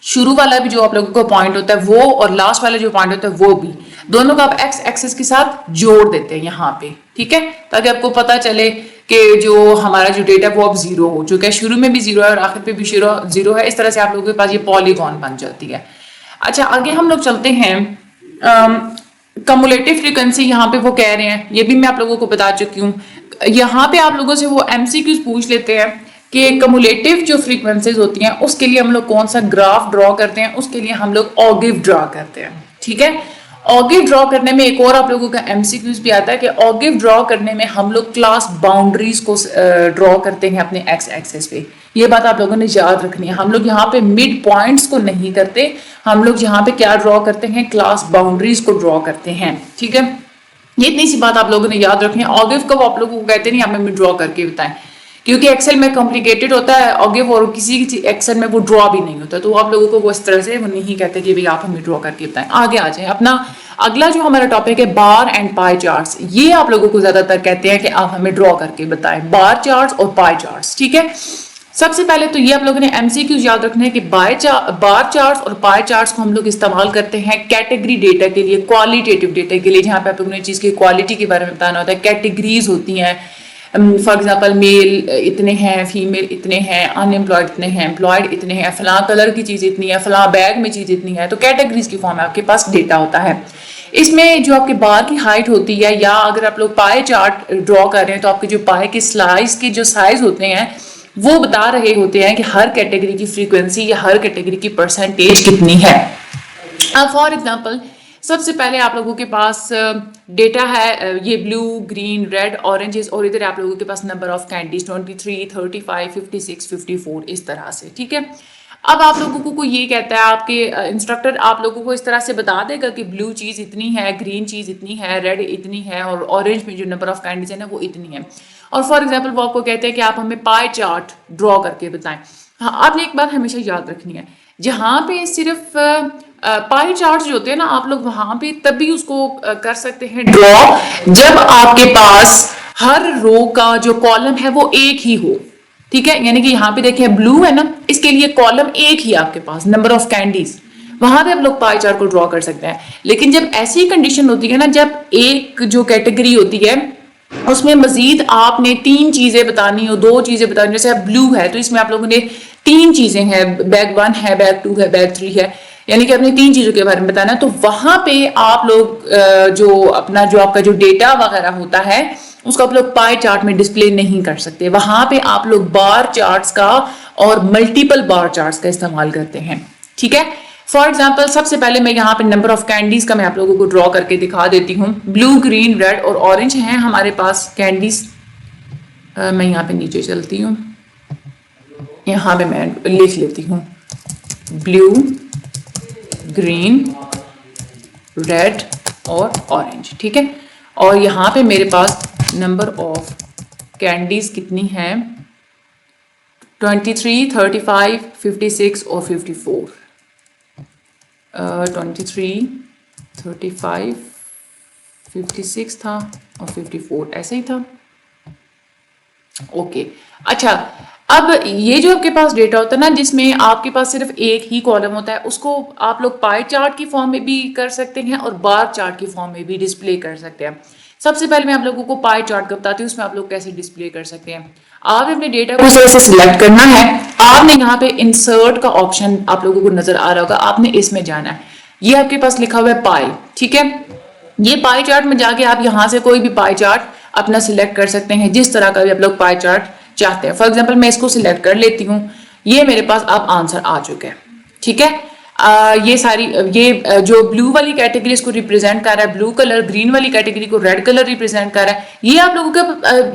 शुरू वाला भी जो आप लोगों को पॉइंट होता है वो, और लास्ट वाला जो पॉइंट होता है वो भी, दोनों को आप एक्स एक्सेस के साथ जोड़ देते हैं यहाँ पे, ठीक है, ताकि आपको पता चले कि जो हमारा जो डेटा है वो अब जीरो हो चुका है, शुरू में भी जीरो है और आखिर पे भी जीरो है। इस तरह से आप लोगों के पास ये पॉलीगॉन बन जाती है। अच्छा, आगे हम लोग चलते हैं। कमुलेटिव फ्रीक्वेंसी यहाँ पे वो कह रहे हैं, ये भी मैं आप लोगों को बता चुकी हूँ। यहाँ पे आप लोगों से वो एमसीक्यूज पूछ लेते हैं कि कमुलेटिव जो फ्रीक्वेंसीज होती हैं उसके लिए हम लोग कौन सा ग्राफ ड्रॉ करते हैं। उसके लिए हम लोग ऑगिव ड्रॉ करते हैं, ठीक है। ऑगिव ड्रॉ करने में एक और आप लोगों का एमसीक्यूज भी आता है कि ऑगिव ड्रॉ करने में हम लोग क्लास बाउंड्रीज को ड्रॉ करते हैं अपने एक्स एक्सेस पे। ये बात आप लोगों ने याद रखनी है। हम लोग यहाँ पे मिड पॉइंट्स को नहीं करते, हम लोग यहाँ पे क्या ड्रॉ करते हैं, क्लास बाउंड्रीज को ड्रॉ करते हैं, ठीक है। ये इतनी सी बात आप लोगों ने याद रखनी है। ऑगिव कब आप लोगों को कहते नहीं, हमें ड्रॉ करके बताएं, क्योंकि एक्सेल में कॉम्प्लिकेटेड होता है ऑगिव, और किसी एक्सेल में वो ड्रॉ भी नहीं होता, तो आप लोगों को वो इस तरह से वो नहीं कहते कि भाई आप हमें ड्रॉ करके बताएं। आगे आ जाए, अपना अगला जो हमारा टॉपिक है बार एंड पाई चार्ट्स। ये आप लोगों को ज्यादातर कहते हैं कि आप हमें ड्रॉ करके बताएं, बार चार्ट्स और पाई चार्ट्स, ठीक है। सबसे पहले तो ये आप लोगों ने एमसीक्यूज याद रखना है कि बार चार्ट्स और पाई चार्ट्स को हम लोग इस्तेमाल करते हैं कैटेगरी डेटा के लिए, क्वालिटेटिव डेटा के लिए, जहां पे आप लोगों ने चीज की क्वालिटी के बारे में बताना होता है। कैटेगरीज होती हैं, फॉर एग्जाम्पल मेल इतने हैं, फीमेल इतने हैं, अनएम्प्लॉयड इतने हैं, एम्प्लॉयड इतने हैं, फलां कलर की चीज इतनी है, फलां बैग में चीज इतनी है। तो कैटेगरीज की फॉर्म में आपके पास डेटा होता है। इसमें जो आपके बार की हाइट होती है, या अगर आप लोग पाए चार्ट ड्रॉ कर रहे हैं तो आपके जो पाए के स्लाइस के जो साइज होते हैं वो बता रहे होते हैं कि हर कैटेगरी की फ्रीक्वेंसी या हर कैटेगरी की परसेंटेज कितनी है। अब फॉर एग्जाम्पल सबसे पहले आप लोगों के पास डेटा है, ये ब्लू, ग्रीन, रेड, ऑरेंजेस, और इधर आप लोगों के पास नंबर ऑफ कैंडीज 23, 35, 56, 54 इस तरह से, ठीक है। अब आप लोगों को ये कहता है, आपके इंस्ट्रक्टर आप लोगों को इस तरह से बता देगा कि ब्लू चीज़ इतनी है, ग्रीन चीज़ इतनी है, रेड इतनी है, और ऑरेंज में जो नंबर ऑफ कैंडीज है ना वो इतनी है। और फॉर एग्जाम्पल वो आपको कहते हैं कि आप हमें पाई चार्ट ड्रॉ करके बताएं। हाँ, आपने एक बात हमेशा याद रखनी है, जहाँ पे सिर्फ पाई चार्ट जो होते हैं ना, आप लोग वहां पे तभी उसको कर सकते हैं ड्रॉ जब आपके पास हर रो का जो कॉलम है वो एक ही हो, ठीक है। यानी कि यहाँ पे देखिए ब्लू है ना, इसके लिए कॉलम एक ही आपके पास, नंबर ऑफ कैंडीज, वहां पे आप लोग पाई चार्ट को ड्रॉ कर सकते हैं। लेकिन जब ऐसी कंडीशन होती है ना, जब एक जो कैटेगरी होती है उसमें मजीद आपने तीन चीजें बतानी हो, दो चीजें बतानी, जैसे ब्लू है तो इसमें आप लोगों ने तीन चीजें हैं, बैग 1 है, बैग 2 है, बैग 3 है, यानी कि आपने तीन चीजों के बारे में बताना है। तो वहां पे आप लोग जो अपना जो आपका जो डेटा वगैरह होता है उसको आप लोग पाई चार्ट में डिस्प्ले नहीं कर सकते। वहां पे आप लोग बार चार्ट्स का और मल्टीपल बार चार्ट्स का इस्तेमाल करते हैं, ठीक है। फॉर एग्जाम्पल सबसे पहले मैं यहाँ पे नंबर ऑफ कैंडीज का मैं आप लोगों को ड्रॉ करके दिखा देती हूँ। ब्लू, ग्रीन, रेड और ऑरेंज हैं हमारे पास कैंडीज। मैं यहाँ पे नीचे चलती हूँ, यहाँ पे मैं लिख लेती हूँ ब्लू, ग्रीन, रेड और ऑरेंज, ठीक है। और यहाँ पे मेरे पास नंबर ऑफ कैंडीज कितनी हैं, 23, 35, 56 और 54। 23, 35, 56 था और 54 ऐसे ही था, ओके। अच्छा, अब ये जो आपके पास डेटा होता है ना, जिसमें आपके पास सिर्फ एक ही कॉलम होता है, उसको आप लोग पाई चार्ट की फॉर्म में भी कर सकते हैं और बार चार्ट की फॉर्म में भी डिस्प्ले कर सकते हैं। सबसे पहले मैं आप लोगों को पाई चार्ट का बताती हूँ, उसमें आप लोग कैसे डिस्प्ले कर सकते हैं। आपने अपने डेटा को ऐसे सिलेक्ट करना है, आपने यहाँ पे इंसर्ट का ऑप्शन आप लोगों को नजर आ रहा होगा, आपने इसमें जाना है। ये आपके पास लिखा हुआ है पाई, ठीक है। ये पाई चार्ट में जाके आप यहाँ से कोई भी पाई चार्ट अपना सिलेक्ट कर सकते हैं, जिस तरह का भी आप लोग पाई चार्ट चाहते हैं। फॉर एग्जाम्पल मैं इसको सिलेक्ट कर लेती हूँ, ये मेरे पास अब आंसर आ चुका है, ठीक है। ये सारी ये जो ब्लू वाली कैटेगरी इसको रिप्रेजेंट कर रहा है ब्लू कलर, ग्रीन वाली कैटेगरी को रेड कलर रिप्रेजेंट कर रहा है। ये आप लोगों का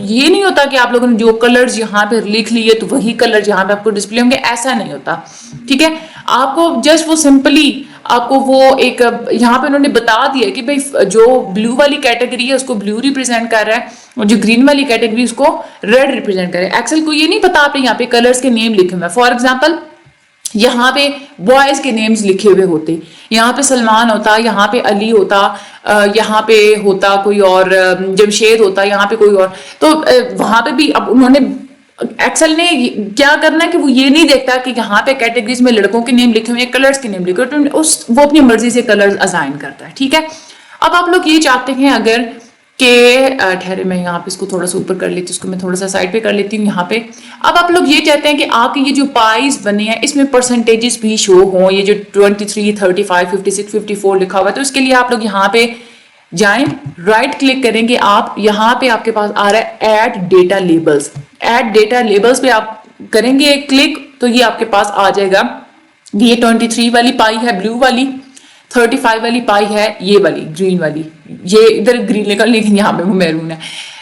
ये नहीं होता कि आप लोगों ने जो कलर्स यहाँ पे लिख लिए तो वही कलर यहाँ पे आपको डिस्प्ले होंगे, ऐसा नहीं होता, ठीक है। आपको जस्ट वो सिंपली आपको वो एक यहाँ पे उन्होंने बता दिया कि भाई जो ब्लू वाली कैटेगरी है उसको ब्लू रिप्रेजेंट कर रहा है और जो ग्रीन वाली कैटेगरी उसको रेड रिप्रेजेंट कर रहा है। एक्सेल को ये नहीं पता आपने यहाँ पे कलर्स के नेम लिखे हुए हैं। फॉर एग्जाम्पल यहाँ पे बॉयज के नेम्स लिखे हुए होते, यहाँ पे सलमान होता, यहाँ पे अली होता, यहाँ पे होता कोई और, जमशेद होता, यहाँ पे कोई और। तो वहां पे भी अब उन्होंने एक्सेल ने क्या करना है कि वो ये नहीं देखता कि यहाँ पे कैटेगरीज में लड़कों के नेम लिखे हुए हैं, कलर्स के नेम लिखे हुए, तो वो अपनी मर्जी से कलर्स असाइन करता है, ठीक है। अब आप लोग ये चाहते हैं अगर के ठहरे, मैं यहाँ पे इसको थोड़ा सा ऊपर कर लेती हूँ, इसको मैं थोड़ा सा साइड पे कर लेती हूँ यहाँ पे। अब आप लोग ये चाहते हैं कि आपके ये जो पाइज बने हैं इसमें परसेंटेजेस भी शो हों, ये जो 23, 35, 56, 54 लिखा हुआ है, तो इसके लिए आप लोग यहाँ पे जाएं, राइट क्लिक करेंगे आप, यहाँ पे आपके पास आ रहा है add data labels. Add data labels पे आप करेंगे क्लिक तो ये आपके पास आ जाएगा। ये 23 वाली पाई है ब्लू वाली, 35 वाली पाई है ये वाली ग्रीन वाली, ये इधर ग्रीन लिखा लेकिन यहाँ पे वो मैरून है।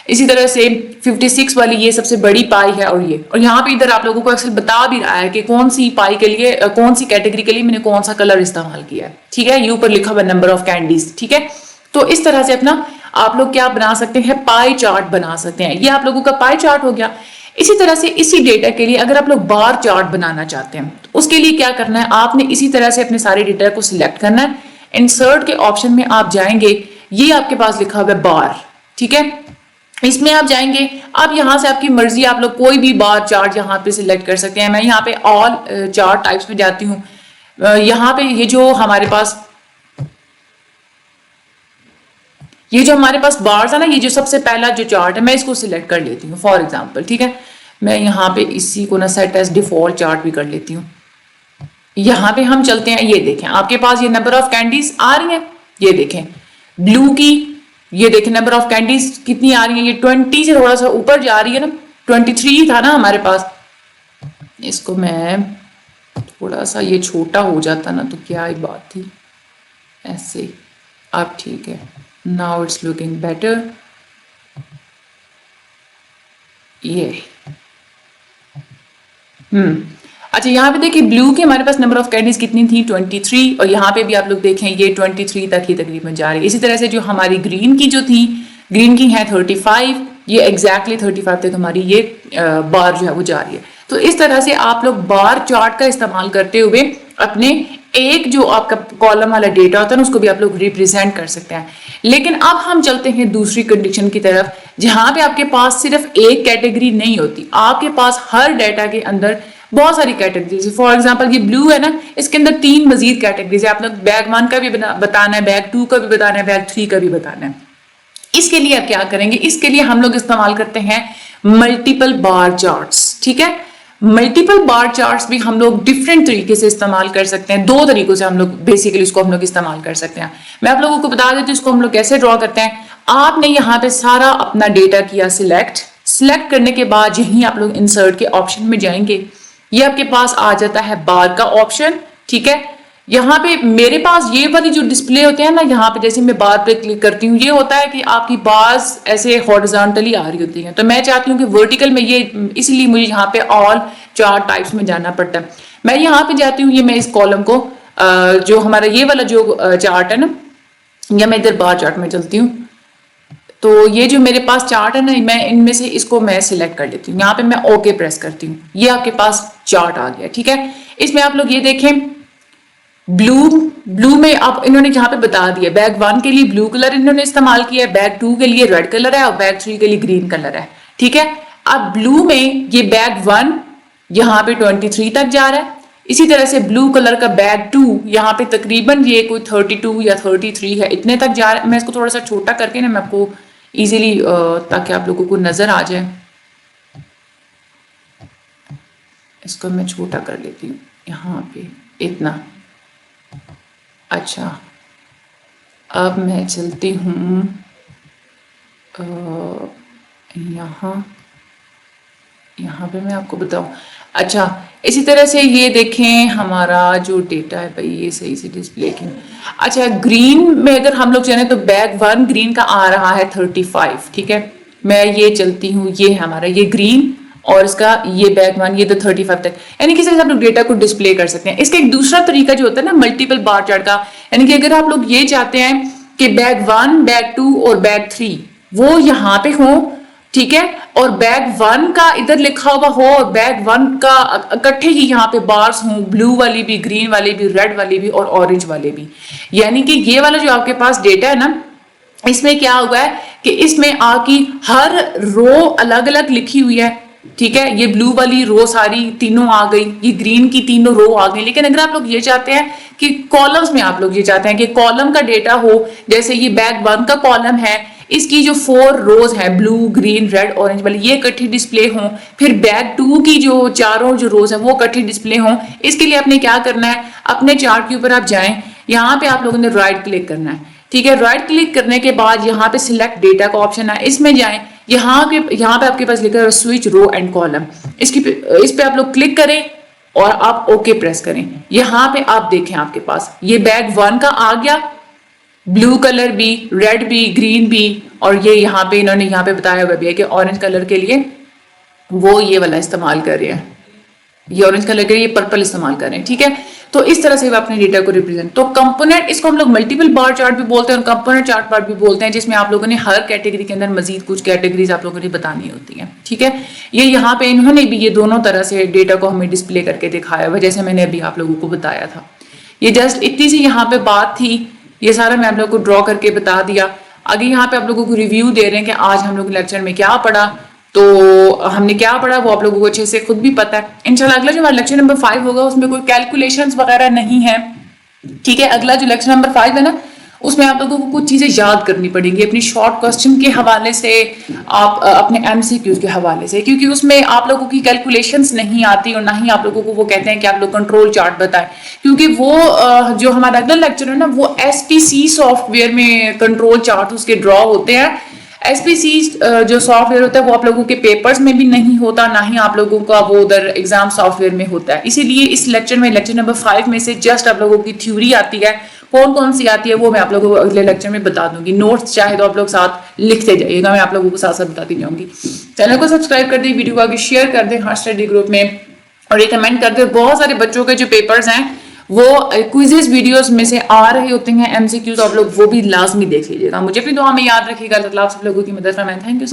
इसी तरह से 56 वाली ये सबसे बड़ी पाई है, और यहाँ पे इधर आप लोगों को एक्सेल बता भी रहा है कि कौन सी पाई के लिए कौन सी कैटेगरी के लिए मैंने कौन सा कलर इस्तेमाल किया है, ठीक है। ये ऊपर लिखा हुआ नंबर ऑफ कैंडीज, ठीक है। तो इस तरह से अपना आप लोग क्या बना सकते हैं, पाई चार्ट बना सकते हैं। ये आप लोगों का पाई चार्ट हो गया। इसी तरह से इसी डेटा के लिए अगर आप लोग बार चार्ट बनाना चाहते हैं तो उसके लिए क्या करना है, आपने इसी तरह से अपने सारे डेटा को सिलेक्ट करना है। इंसर्ट के ऑप्शन में आप जाएंगे, ये आपके पास लिखा हुआ है बार, ठीक है, इसमें आप जाएंगे। अब यहाँ से आपकी मर्जी, आप लोग कोई भी बार चार्ट यहाँ पे सिलेक्ट कर सकते हैं। मैं यहाँ पे ऑल चार्ट टाइप्स में जाती हूँ। यहाँ पे ये जो हमारे पास बार्स है ना, ये जो सबसे पहला जो चार्ट है मैं इसको सिलेक्ट कर लेती हूँ फॉर एग्जांपल, ठीक है। मैं यहाँ पे इसी को ना सेट एज डिफॉल्ट चार्ट भी कर लेती हूँ। यहाँ पे हम चलते हैं, ये देखें आपके पास ये नंबर ऑफ कैंडीज आ रही है, ये देखें ब्लू की, ये देखें नंबर ऑफ कैंडीज कितनी आ रही है, ये 20 से थोड़ा सा ऊपर जा रही है ना, 23 था ना हमारे पास। इसको मैं थोड़ा सा ये छोटा हो जाता ना तो क्या ही बात थी, ऐसे अब ठीक है। Now it's looking better. ये अच्छा, यहाँ पे देखिए ब्लू के हमारे पास नंबर ऑफ कैंडीज कितनी थी 23, और यहाँ पे भी आप लोग देखें ये 23 तक ही तकरीबन जा रही है। इसी तरह से जो हमारी ग्रीन की जो थी, ग्रीन की है 35, ये एग्जैक्टली 35 तक हमारी ये बार जो है वो जा रही है। तो इस तरह से आप लोग बार चार्ट का इस्तेमाल करते हुए अपने एक जो आपका कॉलम वाला डेटा होता है ना उसको भी आप लोग रिप्रेजेंट कर सकते हैं। लेकिन अब हम चलते हैं दूसरी कंडीशन की तरफ, जहां पे आपके पास सिर्फ एक कैटेगरी नहीं होती, आपके पास हर डेटा के अंदर बहुत सारी कैटेगरीज। फॉर एग्जांपल ये ब्लू है ना, इसके अंदर 3 मजीद कैटेगरीज है। आप लोग बैग 1 का भी बताना है, बैग 2 का भी बताना है, बैग 3 का भी बताना है। इसके लिए आप क्या करेंगे, इसके लिए हम लोग इस्तेमाल करते हैं मल्टीपल बार चार्ट्स, ठीक है। मल्टीपल बार चार्ट्स भी हम लोग डिफरेंट तरीके से इस्तेमाल कर सकते हैं। 2 तरीकों से हम लोग बेसिकली इसको हम लोग इस्तेमाल कर सकते हैं। मैं आप लोगों को बता देती हूँ इसको हम लोग कैसे ड्रॉ करते हैं। आपने यहाँ पे सारा अपना डेटा किया सिलेक्ट करने के बाद यहीं आप लोग इंसर्ट के ऑप्शन में जाएंगे, ये आपके पास आ जाता है बार का ऑप्शन, ठीक है। यहाँ पे मेरे पास ये वाली जो डिस्प्ले होते हैं ना, यहाँ पे जैसे मैं बार पे क्लिक करती हूँ, ये होता है कि आपकी बार्स ऐसे हॉरिजॉन्टली आ रही होती हैं, तो मैं चाहती हूँ कि वर्टिकल में ये, इसलिए मुझे यहाँ पे ऑल चार्ट टाइप्स में जाना पड़ता है। मैं यहाँ पे जाती हूँ, ये मैं इस कॉलम को जो हमारा ये वाला जो चार्ट है ना, या मैं इधर बार चार्ट में चलती हूँ, तो ये जो मेरे पास चार्ट है ना, मैं इनमें से इसको मैं सिलेक्ट कर लेती हूँ। यहाँ पे मैं ओके प्रेस करती हूँ, ये आपके पास चार्ट आ गया, ठीक है। इसमें आप लोग ये देखें ब्लू में अब इन्होंने यहाँ पे बता दिया, बैग 1 के लिए ब्लू कलर इन्होंने इस्तेमाल किया है, बैग 2 के लिए रेड कलर है और बैग 3 के लिए ग्रीन कलर है, ठीक है। अब ब्लू में ये बैग 1 यहाँ पे 23 तक जा रहा है। इसी तरह से ब्लू कलर का बैग 2 यहाँ पे तकरीबन ये कोई 32 या 33 है, इतने तक जा रहा है। मैं इसको थोड़ा सा छोटा करके ना मैं आपको इजीली ताकि आप लोगों को नजर आ जाए, इसको मैं छोटा कर लेती हूँ यहाँ पे इतना। अच्छा, अब मैं चलती हूँ यहाँ पे मैं आपको बताऊं। अच्छा, इसी तरह से ये देखें हमारा जो डेटा है भाई, ये सही से डिस्प्ले की। अच्छा, ग्रीन में अगर हम लोग जाने तो बैग 1 ग्रीन का आ रहा है 35, ठीक है। मैं ये चलती हूँ, ये है हमारा ये ग्रीन, और इसका ये बैग 1 ये तो 35 तक, यानी कि हम लोग डेटा को डिस्प्ले कर सकते हैं। इसका एक दूसरा तरीका जो होता है ना मल्टीपल बार चार्ट का, यानी कि अगर आप लोग ये चाहते हैं कि बैग 1, बैग 2 और बैग 3 वो यहाँ पे हो, ठीक है, और बैग 1 का इधर लिखा हुआ हो और बैग 1 का इकट्ठे ही यहाँ पे बार्स हों, ब्लू वाली भी, ग्रीन वाली भी, रेड वाली भी और ऑरेंज वाले भी। यानी कि ये वाला जो आपके पास डेटा है ना, इसमें क्या हुआ है कि इसमें आपकी हर रो अलग अलग लिखी हुई है, ठीक है। ये ब्लू वाली रो सारी तीनों आ गई, ये ग्रीन की तीनों रो आ गई। लेकिन अगर आप लोग ये चाहते हैं कि कॉलम्स में आप लोग ये चाहते हैं कि कॉलम का डेटा हो, जैसे ये बैग 1 का कॉलम है, इसकी जो 4 रोज है ब्लू, ग्रीन, रेड, ऑरेंज वाली, ये इकट्ठी डिस्प्ले हो। फिर बैग 2 की जो चारों जो रोज है वो इकट्ठी डिस्प्ले हो। इसके लिए आपने क्या करना है, अपने चार्ट के ऊपर आप जाएं, यहाँ पे आप लोगों ने राइट क्लिक करना है, ठीक है। राइट क्लिक करने के बाद यहाँ पे सिलेक्ट डेटा का ऑप्शन है, इसमें जाएं। यहाँ पे आपके पास लिखा है स्विच रो एंड कॉलम, इस पे आप लोग क्लिक करें और आप ओके प्रेस करें। यहाँ पे आप देखें आपके पास ये बैग 1 का आ गया, ब्लू कलर भी, रेड भी, ग्रीन भी, और ये यहाँ पे इन्होंने यहाँ पे बताया हुआ भी है कि ऑरेंज कलर के लिए वो ये वाला इस्तेमाल कर रहे हैं, ये ऑरेंज कलर के लिए पर्पल इस्तेमाल कर रहे हैं, ठीक है। तो इस तरह से अपने डेटा को रिप्रेजेंट, तो कंपोनेंट, इसको हम लोग मल्टीपल बार चार्ट भी बोलते हैं और कंपोनेंट चार्ट बार भी बोलते हैं, जिसमें आप लोगों ने हर कैटेगरी के अंदर मजीद कुछ कैटेगरीज आप लोगों ने बतानी होती हैं, ठीक है। ये यहाँ पे इन्होंने भी ये दोनों तरह से डेटा को हमें डिस्प्ले करके दिखाया हुआ, जैसे मैंने अभी आप लोगों को बताया था। ये जस्ट इतनी सी यहाँ पे बात थी, ये सारा मैं आप लोगों को ड्रॉ करके बता दिया। आगे यहाँ पे आप लोगों को रिव्यू दे रहे हैं कि आज हम लोग लेक्चर में क्या पढ़ा, तो हमने क्या पढ़ा वो आप लोगों को अच्छे से खुद भी पता है। इंशाल्लाह अगला जो हमारा लेक्चर नंबर 5 होगा उसमें कोई कैलकुलेशंस वगैरह नहीं है, ठीक है। अगला जो लेक्चर नंबर 5 है ना, उसमें आप लोगों को कुछ चीजें याद करनी पड़ेंगी अपनी शॉर्ट क्वेश्चन के हवाले से, आप अपने एमसीक्यूज के हवाले से, क्योंकि उसमें आप लोगों की कैलकुलेशंस नहीं आती और ना ही आप लोगों को वो कहते हैं कि आप लोग कंट्रोल चार्ट बताएं, क्योंकि वो जो हमारा अगला लेक्चर है ना वो एसपीसी सॉफ्टवेयर में कंट्रोल चार्ट उसके ड्रॉ होते हैं। एसपीसी जो सॉफ्टवेयर होता है वो आप लोगों के पेपर्स में भी नहीं होता, ना ही आप लोगों का वो उधर एग्जाम सॉफ्टवेयर में होता है। इसीलिए इस लेक्चर में, लेक्चर नंबर 5 में से जस्ट आप लोगों की थ्योरी आती है, कौन कौन सी आती है वो मैं आप लोगों को अगले लेक्चर में बता दूंगी। नोट्स चाहे तो आप लोग साथ लिखते जाइएगा, मैं आप लोगों को साथ साथ बताती जाऊंगी। चैनल को सब्सक्राइब कर दें, वीडियो को आगे शेयर कर दें हर स्टडी ग्रुप में, और रिकमेंड कर दें। बहुत सारे बच्चों के जो पेपर्स हैं वो क्विज़ेस वीडियोस में से आ रहे होते हैं, एमसीक्यूज, आप लोग वो भी लाजमी देख लीजिएगा। मुझे अपनी दुआ में याद रखिएगा। अल्लाह आप सब लोगों की मदद फरमाए। Thank you.